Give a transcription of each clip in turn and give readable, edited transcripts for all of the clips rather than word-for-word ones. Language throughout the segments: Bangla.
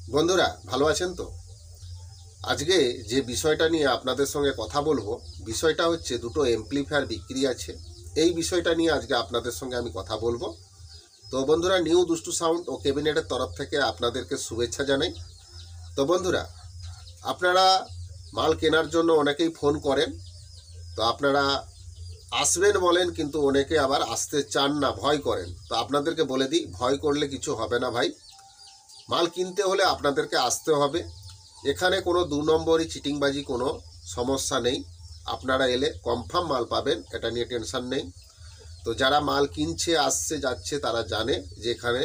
বন্ধুরা ভালো আছেন তো? আজকে যে বিষয়টা নিয়ে আপনাদের সঙ্গে কথা বলবো, বিষয়টা হচ্ছে দুটো এমপ্লিফায়ার বিক্রি আছে। এই বিষয়টা নিয়ে আজকে আপনাদের সঙ্গে আমি কথা বলবো। তো বন্ধুরা, নিউ দুষ্টু সাউন্ড ও ক্যাবিনেটের তরফ থেকে আপনাদেরকে শুভেচ্ছা জানাই। তো বন্ধুরা, আপনারা মাল কেনার জন্য অনেকেই ফোন করেন। তো আপনারা আসবেন বলেন, কিন্তু অনেকে আবার আসতে চান না, ভয় করেন। তো আপনাদেরকে বলে দিই, ভয় করলে কিছু হবে না ভাই। মাল কিনতে হলে আপনাদেরকে আসতে হবে। এখানে কোনো দু নম্বরই চিটিংবাজি কোনো সমস্যা নেই। আপনারা এলে কনফার্ম মাল পাবেন, এটা নিয়ে টেনশন নেই। তো যারা মাল কিনছে, আসছে, যাচ্ছে, তারা জানে যে এখানে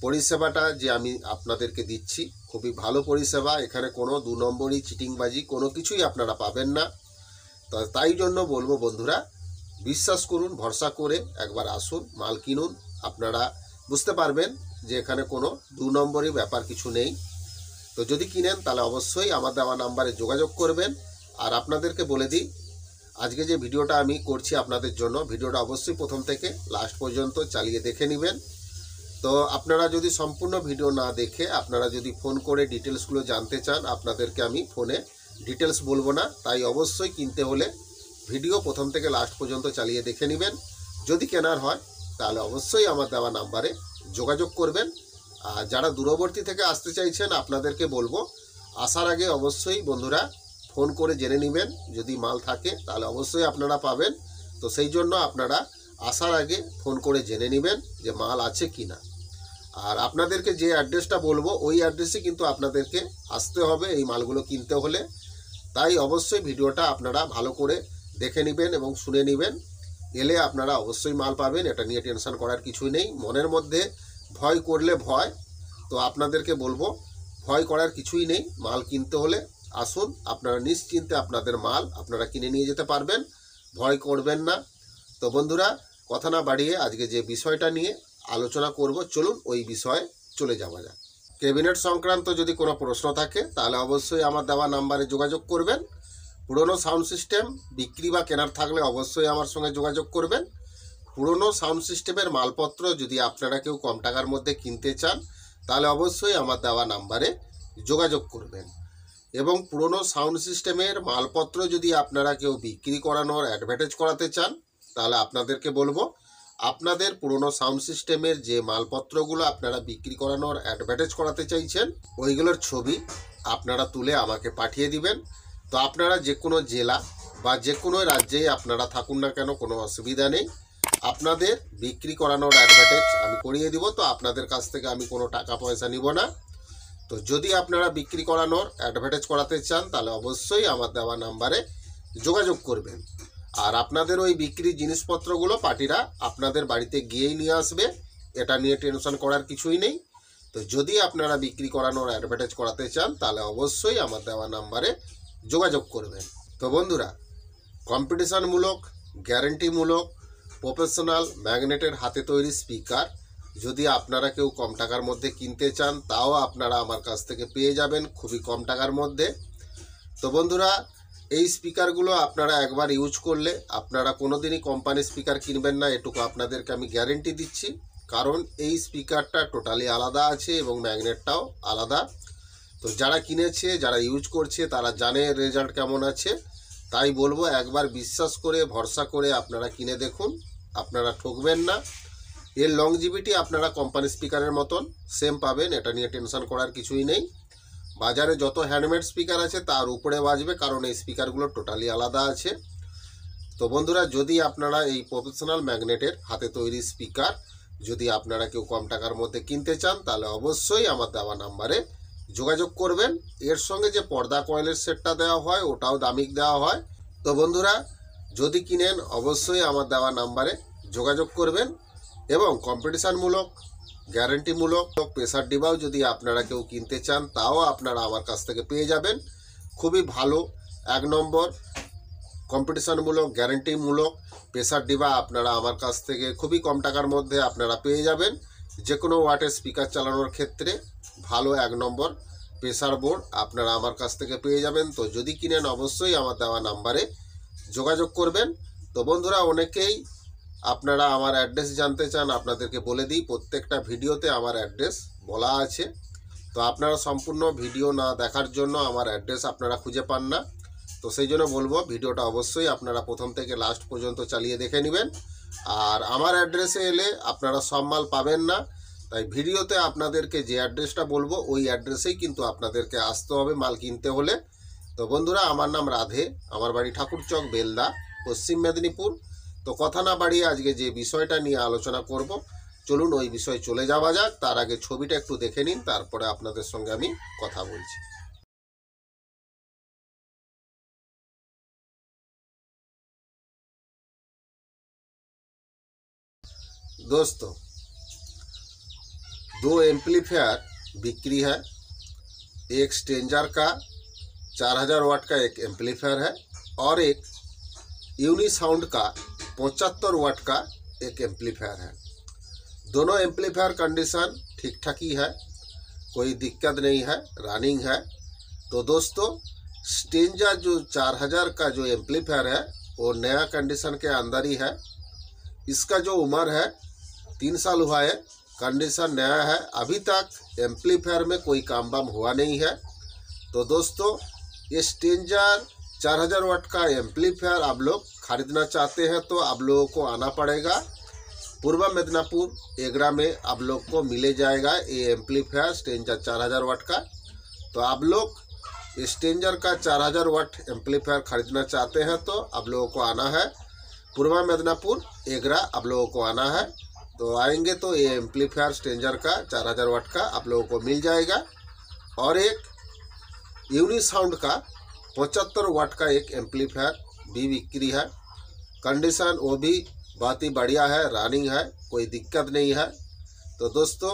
পরিষেবাটা যে আমি আপনাদেরকে দিচ্ছি খুবই ভালো পরিষেবা। এখানে কোনো দু নম্বরই চিটিংবাজি কোনো কিছুই আপনারা পাবেন না। তো তাই জন্য বলবো বন্ধুরা, বিশ্বাস করুন, ভরসা করে একবার আসুন, মাল কিনুন। আপনারা বুঝতে পারবেন যে এখানে কোনো দু নম্বরই ব্যাপার কিছু নেই। তো যদি কিনেন তাহলে অবশ্যই আমার দেওয়া নাম্বারে যোগাযোগ করবেন। আর আপনাদেরকে বলে দিই, আজকে যে ভিডিওটা আমি করছি আপনাদের জন্য, ভিডিওটা অবশ্যই প্রথম থেকে লাস্ট পর্যন্ত চালিয়ে দেখে নেবেন। তো আপনারা যদি সম্পূর্ণ ভিডিও না দেখে আপনারা যদি ফোন করে ডিটেলসগুলো জানতে চান, আপনাদেরকে আমি ফোনে ডিটেলস বলবো না। তাই অবশ্যই কিনতে হলে ভিডিও প্রথম থেকে লাস্ট পর্যন্ত চালিয়ে দেখে নেবেন। যদি কেনার হয় তাহলে অবশ্যই আমার দেওয়া নাম্বারে যোগাযোগ করবেন। আর যারা দূরবর্তী থেকে আসতে চাইছেন, আপনাদেরকে বলবো আসার আগে অবশ্যই বন্ধুরা ফোন করে জেনে নেবেন। যদি মাল থাকে তাহলে অবশ্যই আপনারা পাবেন। তো সেই জন্য আপনারা আসার আগে ফোন করে জেনে নেবেন যে মাল আছে কি না। আর আপনাদেরকে যে অ্যাড্রেসটা বলবো ওই অ্যাড্রেসে কিন্তু আপনাদেরকে আসতে হবে এই মালগুলো কিনতে হলে। তাই অবশ্যই ভিডিওটা আপনারা ভালো করে দেখে নেবেন এবং শুনে নেবেন। এলে আপনারা অবশ্যই মাল পাবেন, এটা নিয়ে টেনশন করার কিছুই নেই। মনের মধ্যে ভয় করলে ভয়, তো আপনাদেরকে বলবো ভয় করার কিছুই নেই। মাল কিনতে হলে আসুন, আপনারা নিশ্চিন্তে আপনাদের মাল আপনারা কিনে নিয়ে যেতে পারবেন, ভয় করবেন না। তো বন্ধুরা, কথা না বাড়িয়ে আজকে যে বিষয়টা নিয়ে আলোচনা করব, চলুন ওই বিষয়ে চলে যাওয়া যাক। ক্যাবিনেট সংক্রান্ত যদি কোনো প্রশ্ন থাকে তাহলে অবশ্যই আমার দেওয়া নাম্বারে যোগাযোগ করবেন। পুরনো সাউন্ড সিস্টেম বিক্রি বা কেনার থাকলে অবশ্যই আমার সঙ্গে যোগাযোগ করবেন। পুরনো সাউন্ড সিস্টেমের মালপত্র যদি আপনারা কেউ কম টাকার মধ্যে কিনতে চান তাহলে অবশ্যই আমার দেওয়া নাম্বারে যোগাযোগ করবেন। এবং পুরনো সাউন্ড সিস্টেমের মালপত্র যদি আপনারা কেউ বিক্রি করানোর অ্যাডভার্টাইজ করাতে চান তাহলে আপনাদেরকে বলবো, আপনাদের পুরনো সাউন্ড সিস্টেমের যে মালপত্রগুলো আপনারা বিক্রি করানোর অ্যাডভার্টাইজ করাতে চাইছেন ওইগুলোর ছবি আপনারা তুলে আমাকে পাঠিয়ে দিবেন। তো আপনারা যে কোনো জেলা বা যে কোনো রাজ্যেই আপনারা থাকুন না কেন, কোনো অসুবিধা নেই। আপনাদের বিক্রি করানোর অ্যাডভার্টাইজ আমি করিয়ে দিব। তো আপনাদের কাছ থেকে আমি কোনো টাকা পয়সা নিব না। তো যদি আপনারা বিক্রি করানোর অ্যাডভার্টাইজ করাতে চান তাহলে অবশ্যই আমার দেওয়া নাম্বারে যোগাযোগ করবেন। আর আপনাদের ওই বিক্রির জিনিসপত্রগুলো পার্টিরা আপনাদের বাড়িতে গিয়েই নিয়ে আসবে, এটা নিয়ে টেনশন করার কিছুই নেই। তো যদি আপনারা বিক্রি করানোর অ্যাডভার্টাইজ করাতে চান তাহলে অবশ্যই আমার দেওয়া নাম্বারে যোগাযোগ করবেন। তো বন্ধুরা, কম্পিটিশনমূলক, গ্যারেন্টিমূলক, প্রফেশনাল ম্যাগনেটের হাতে তৈরি স্পিকার যদি আপনারা কেউ কম টাকার মধ্যে কিনতে চান তাও আপনারা আমার কাছ থেকে পেয়ে যাবেন খুবই কম টাকার মধ্যে। তো বন্ধুরা, এই স্পিকারগুলো আপনারা একবার ইউজ করলে আপনারা কোনোদিনই কোম্পানির স্পিকার কিনবেন না, এটুকু আপনাদেরকে আমি গ্যারেন্টি দিচ্ছি। কারণ এই স্পিকারটা টোটালি আলাদা আছে এবং ম্যাগনেটটাও আলাদা। তো যারা কিনেছে, যারা ইউজ করছে তারা জানে রেজাল্ট কেমন আছে। তাই বলবো একবার বিশ্বাস করে ভরসা করে আপনারা কিনে দেখুন, আপনারা ঠকবেন না। এর লংজিভিটি আপনারা কোম্পানি স্পিকারের মতন সেম পাবেন, এটা নিয়ে টেনশন করার কিছুই নেই। বাজারে যত হ্যান্ডমেড স্পিকার আছে তার উপরে বাজবে, কারণ এই স্পিকারগুলো টোটালি আলাদা আছে। তো বন্ধুরা, যদি আপনারা এই প্রফেশনাল ম্যাগনেটের হাতে তৈরি স্পিকার যদি আপনারা কেউ কম টাকার মধ্যে কিনতে চান তাহলে অবশ্যই আমার দেওয়া নাম্বারে যোগাযোগ করবেন। এর সঙ্গে যে পর্দা কয়েলের সেটটা দেওয়া হয় ওটাও দামিক দেওয়া হয়। তো বন্ধুরা, যদি কিনেন অবশ্যই আমার দেওয়া নাম্বারে যোগাযোগ করবেন। এবং কম্পিটিশনমূলক, গ্যারেন্টিমূলক প্রেসার ডিবাও যদি আপনারা কেউ কিনতে চান তাও আপনারা আমার কাছ থেকে পেয়ে যাবেন খুবই ভালো। এক নম্বর কম্পিটিশনমূলক, গ্যারেন্টিমূলক প্রেসার ডিবা আপনারা আমার কাছ থেকে খুবই কম টাকার মধ্যে আপনারা পেয়ে যাবেন। যে কোনো ওয়াটের স্পিকার চালানোর ক্ষেত্রে ভালো এক নম্বর প্রেসার বোর্ড আপনারা আমার কাছ থেকে পেয়ে যাবেন। তো যদি কিনেন অবশ্যই আমার দেওয়া নাম্বারে যোগাযোগ করবেন। তো বন্ধুরা, অনেকেই আপনারা আমার অ্যাড্রেস জানতে চান, আপনাদেরকে বলে দিই প্রত্যেকটা ভিডিওতে আমার অ্যাড্রেস বলা আছে। তো আপনারা সম্পূর্ণ ভিডিও না দেখার জন্য আমার অ্যাড্রেস আপনারা খুঁজে পান না। তো সেই জন্য বলবো ভিডিওটা অবশ্যই আপনারা প্রথম থেকে লাস্ট পর্যন্ত চালিয়ে দেখে নেবেন। আর আমার অ্যাড্রেসে এলে আপনারা সব মাল পাবেন না, তাই ভিডিওতে আপনাদেরকে যে অ্যাড্রেসটা বলবো ওই অ্যাড্রেসেই কিন্তু আপনাদেরকে আসতে হবে মাল কিনতে হলে। তো বন্ধুরা, আমার নাম রাধে, আমার বাড়ি ঠাকুরচক, বেলদা, পশ্চিম মেদিনীপুর। তো কথা না বাড়িয়ে আজকে যে বিষয়টা নিয়ে আলোচনা করব, চলুন ওই বিষয়ে চলে যাওয়া যাক। তার আগে ছবিটা একটু দেখে নিন, তারপরে আপনাদের সঙ্গে আমি কথা বলছি। दोस्तों, 2 एम्पलीफायर बिक्री है। एक स्टेंजर का 4000 वाट का एक एम्पलीफायर है और एक यूनिसाउंड का 75 वाट का एक एम्पलीफायर है। दोनों एम्पलीफायर कंडीशन ठीक ठाक ही है, कोई दिक्कत नहीं है, रनिंग है। तो दोस्तों, स्टेंजर जो 4000 का जो एम्पलीफायर है वो नया कंडीशन के अंदर ही है। इसका जो उम्र है 3 साल हुआ है, कंडीशन नया है, अभी तक एम्पलीफायर में कोई काम बाम हुआ नहीं है। तो दोस्तों, ये स्टेंजर 4000 वाट का एम्पलीफायर आप लोग खरीदना चाहते हैं तो आप लोगों को आना पड़ेगा पूर्व मेदिनीपुर एगरा में। आप लोग को मिले जाएगा ये एम्पलीफायर स्टेंजर 4000 वाट का। तो आप लोग स्टेंजर का 4000 वाट एम्पलीफायर खरीदना चाहते हैं तो आप लोगों को आना है पूर्व मेदिनीपुर एगरा, आप लोगों को आना है। तो आएंगे तो ये एम्पलीफायर स्टेंजर का 4000 वाट का आप लोगों को मिल जाएगा। और एक यूनिसाउंड का 75 वाट का एक एम्पलीफायर भी बिक्री है। कंडीशन वो भी बहुत ही बढ़िया है, रनिंग है, कोई दिक्कत नहीं है। तो दोस्तों,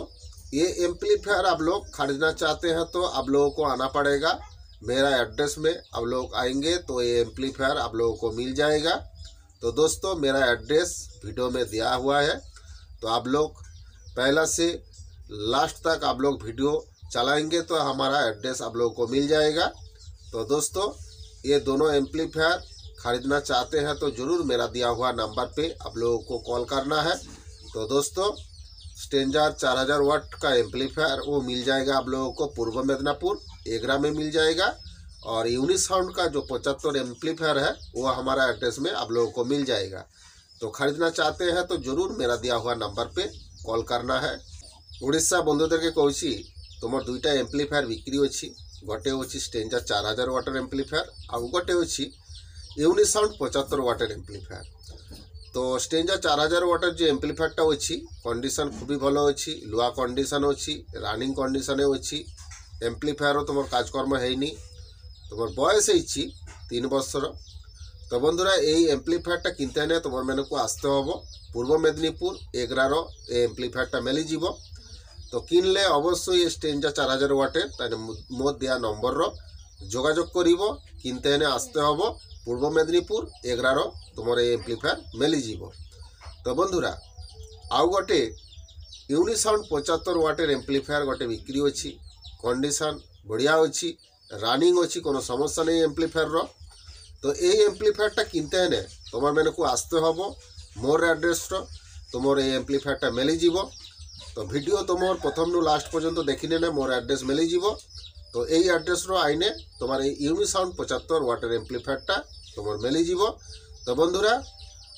ये एम्पलीफायर आप लोग खरीदना चाहते हैं तो आप लोगों को आना पड़ेगा मेरा एड्रेस में। आप लोग आएंगे तो ये एम्पलीफायर आप लोगों को मिल जाएगा। तो दोस्तों, मेरा एड्रेस वीडियो में दिया हुआ है, तो आप लोग पहला से लास्ट तक आप लोग वीडियो चलाएंगे तो हमारा एड्रेस आप लोगों को मिल जाएगा। तो दोस्तों, ये दोनों एम्पलीफायर खरीदना चाहते हैं तो ज़रूर मेरा दिया हुआ नंबर पे आप लोगों को कॉल करना है। तो दोस्तों, स्टेंजर 4000 वाट का एम्पलीफायर वो मिल जाएगा आप लोगों को पूर्व मेदिनीपुर एगरा में मिल जाएगा। और यूनिसाउंड का जो 75 एम्पलीफायर है वो हमारा एड्रेस में आप लोगों को मिल जाएगा। तो खरीदना चाहते हैं तो जरूर मेरा दिया हुआ नंबर पे कॉल करना है। उड़ीसा बंधुदेरके कहूछि, तुमर दुईटा एम्पलीफायर बिक्री अच्छी, गोटे अच्छी स्टेंजर 4000 वाटर एम्पलीफायर और गोटे अच्छी यूनिसाउंड 75 वाटर एम्पलीफायर। तो स्टेंजर 4000 वाटर जो एम्पलीफायरटा अच्छी कंडीशन खूब भलो अच्छी, लुआ कंडीशन अच्छी, रनिंग कंडीशन अच्छी। एम्पलीफायर तुम काजकर्म है তোমার বয়স হয়েছি 3 বছর। তো বন্ধুরা, এই এম্পলিফায়ারটা কিনতে হলে তোমার মেনুকু আসতে হব পূর্ব মেদিনীপুর এগরার এই এম্পলিফায়ারটা মিলিযোগ। তো কিনলে অবশ্যই স্টেঞ্জার 4000 ওয়াটের তাই মোট দেওয়া নম্বরর যোগাযোগ করিব। কিনতে হলে আসতে হব পূর্ব মেদিনীপুর এগরার তোমার এই এম্পলিফায়ার মিলিযোগ। তো বন্ধুরা, আউ গোটে यूनिसाउंड 75 वाटर एम्पलीफायर गोटे बिक्री अच्छी, कंडीशन बढ़िया अच्छी, रनिंग अच्छी, कोनो समस्या नहीं एम्पलीफायर रो। तो ये एम्पलीफायरटा किनते हैं तुम्हार मैंने को आसते हम मोर एड्रेस तुम ये एम्पलीफायरटा मिलीज। तो भिडियो तुम प्रथम नु लास्ट पर्यंत देखी ने मोर एड्रेस मिलीज। तो यही एड्रेस आईने तुम्हार यूनिसाउंड 75 वाटर एम्पलीफायरटा तुम मिलीज। तो बंधुरा,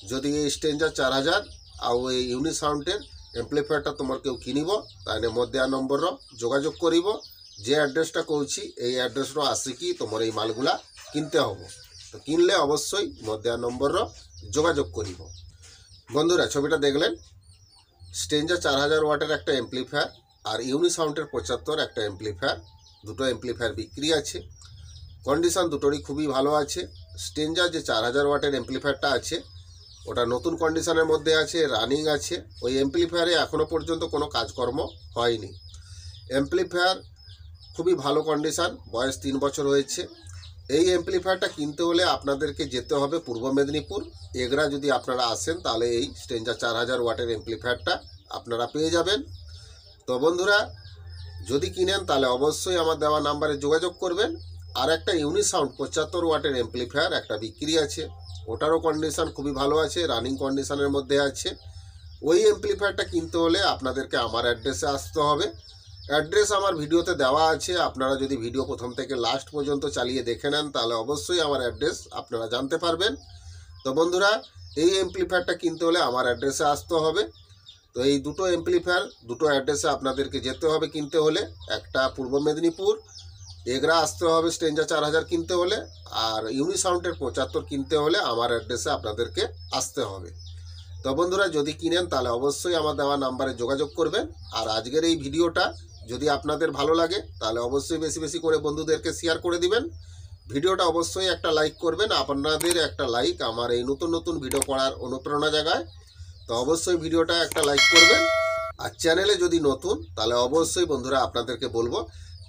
जदि ये स्टेंजर 4000 आउ यूनिसाउंडर एम्पलीफायरटा तुम क्यों किनिब ताने मोर दिया नंबर जोगाजोग करिब। जे एड्रेसटा कहूँ ये एड्रेस आसिकी तुम ये मालगुला किनते हम। तो किनले अवश्य मोर दिया नंबर जोगाजोग करिब। बंधुरा, छविटा देखलें स्टेंजर 4000 वाटर एक एम्पलीफायर और यूनिसाउंडर 75 एक एम्पलीफायर, दुटो एम्पलीफायर बिक्री आछे। कंडीशन दुटोरই খুবই ভালো আছে। স্টেঞ্জার যে 4000 ওয়াটের এমপ্লিফায়ারটা আছে ওটা নতুন কন্ডিশনের মধ্যে আছে, রানিং আছে। ওই এমপ্লিফায়ারে এখনো পর্যন্ত কোনো কাজকর্ম হয়নি। এমপ্লিফায়ার খুবই ভালো কন্ডিশন, বয়স 3 বছর হয়েছে। এই এমপ্লিফায়ারটা কিনতে হলে আপনাদেরকে যেতে হবে পূর্ব মেদিনীপুর এগরা। যদি আপনারা আসেন তাহলে এই স্টেঞ্জার 4000 ওয়াটের এমপ্লিফায়ারটা আপনারা পেয়ে যাবেন। তো বন্ধুরা, যদি কিনেন তাহলে অবশ্যই আমার দেওয়া নাম্বারে যোগাযোগ করবেন। আর একটা ইউনিসাউন্ড 75 ওয়াটের এমপ্লিফায়ার একটা বিক্রি আছে, ওটারও কন্ডিশন খুবই ভালো আছে, রানিং কন্ডিশনের মধ্যে আছে। ওই এমপ্লিফায়ারটা কিনতে হলে আপনাদেরকে আমার অ্যাড্রেসে আসতে হবে অ্যাড্রেস আমার ভিডিওতে দেওয়া আছে, আপনারা যদি ভিডিও প্রথম থেকে লাস্ট পর্যন্ত চালিয়ে দেখে নেন তাহলে অবশ্যই আমার অ্যাড্রেস আপনারা জানতে পারবেন। তো বন্ধুরা, এই এমপ্লিফায়ারটা কিনতে হলে আমার অ্যাড্রেসে আসতে হবে। তো এই দুটো এমপ্লিফায়ার দুটো অ্যাড্রেসে আপনাদেরকে যেতে হবে কিনতে হলে। একটা পূর্ব মেদিনীপুর এগরা আসতে হবে স্ট্রেঞ্জার 4000 কিনতে হলে, আর ইউনিসাউন্ডের 75 কিনতে হলে আমার অ্যাড্রেসে আপনাদেরকে আসতে হবে। তো বন্ধুরা, যদি কিনেন তাহলে অবশ্যই আমার দেওয়া নাম্বারে যোগাযোগ করবেন। আর আজকের এই ভিডিওটা যদি আপনাদের ভালো লাগে তাহলে অবশ্যই বেশি বেশি করে বন্ধুদেরকে শেয়ার করে দিবেন। ভিডিওটা অবশ্যই একটা লাইক করবেন, আপনাদের একটা লাইক আমার এই নতুন নতুন ভিডিও করার অনুপ্রেরণা জাগায়। তো অবশ্যই ভিডিওটা একটা লাইক করবেন। আর চ্যানেলে যদি নতুন তাহলে অবশ্যই বন্ধুরা আপনাদেরকে বলবো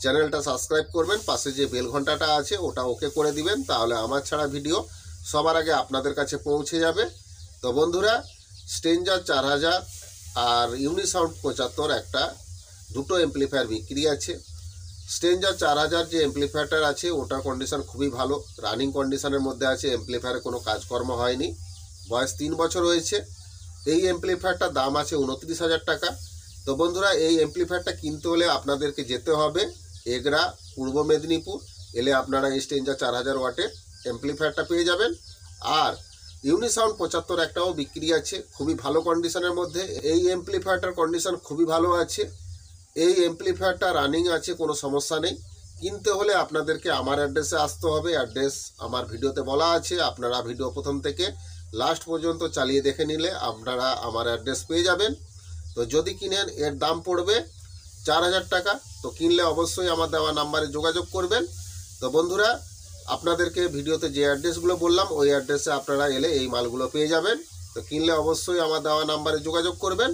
চ্যানেলটা সাবস্ক্রাইব করবেন, পাশে যে বেল ঘন্টাটা আছে ওটা ওকে করে দিবেন, তাহলে আমার ছাড়া ভিডিও সবার আগে আপনাদের কাছে পৌঁছে যাবে। তো বন্ধুরা, স্ট্রেঞ্জার 4000 আর ইউনিসাউন্ড 75 একটা দুটো এমপ্লিফায়ার বিক্রি আছে। স্ট্রেঞ্জার 4000 যে এমপ্লিফায়ারটা আছে ওটার কন্ডিশন খুবই ভালো, রানিং কন্ডিশনের মধ্যে আছে, এমপ্লিফায়ারে কোনো কাজকর্ম হয়নি, বয়স 3 বছর হয়েছে। এই এমপ্লিফায়ারটার দাম আছে 29,000 টাকা। তো বন্ধুরা, এই এমপ্লিফায়ারটা কিনতে হলে আপনাদেরকে যেতে হবে এগরা পূর্ব মেদিনীপুর, এলে আপনারা এই স্ট্রেঞ্জার 4000 ওয়াটের এমপ্লিফায়ারটা পেয়ে যাবেন। আর ইউনিসাউন্ড 75 একটাও বিক্রি আছে খুবই ভালো কন্ডিশনের মধ্যে। এই এমপ্লিফায়ারটার কন্ডিশন খুবই ভালো আছে, এই এমপ্লিফায়ারটা রানিং আছে, কোনো সমস্যা নেই। কিনতে হলে আপনাদেরকে আমার অ্যাড্রেসে আসতে হবে, অ্যাড্রেস আমার ভিডিওতে বলা আছে, আপনারা ভিডিও প্রথম থেকে লাস্ট পর্যন্ত চালিয়ে দেখে নিলে আপনারা আমার অ্যাড্রেস পেয়ে যাবেন। তো যদি কিনেন এর দাম পড়বে 4000 টাকা। তো কিনলে অবশ্যই আমার দেওয়া নাম্বারে যোগাযোগ করবেন। তো বন্ধুরা, আপনাদেরকে ভিডিওতে যে অ্যাড্রেসগুলো বললাম ওই অ্যাড্রেসে আপনারা এলে এই মালগুলো পেয়ে যাবেন। তো কিনলে অবশ্যই আমার দেওয়া নাম্বারে যোগাযোগ করবেন।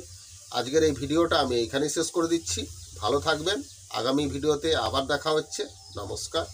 আজকের এই ভিডিওটা আমি এখানেই শেষ করে দিচ্ছি। ভালো থাকবেন, আগামী ভিডিওতে আবার দেখা হচ্ছে। নমস্কার।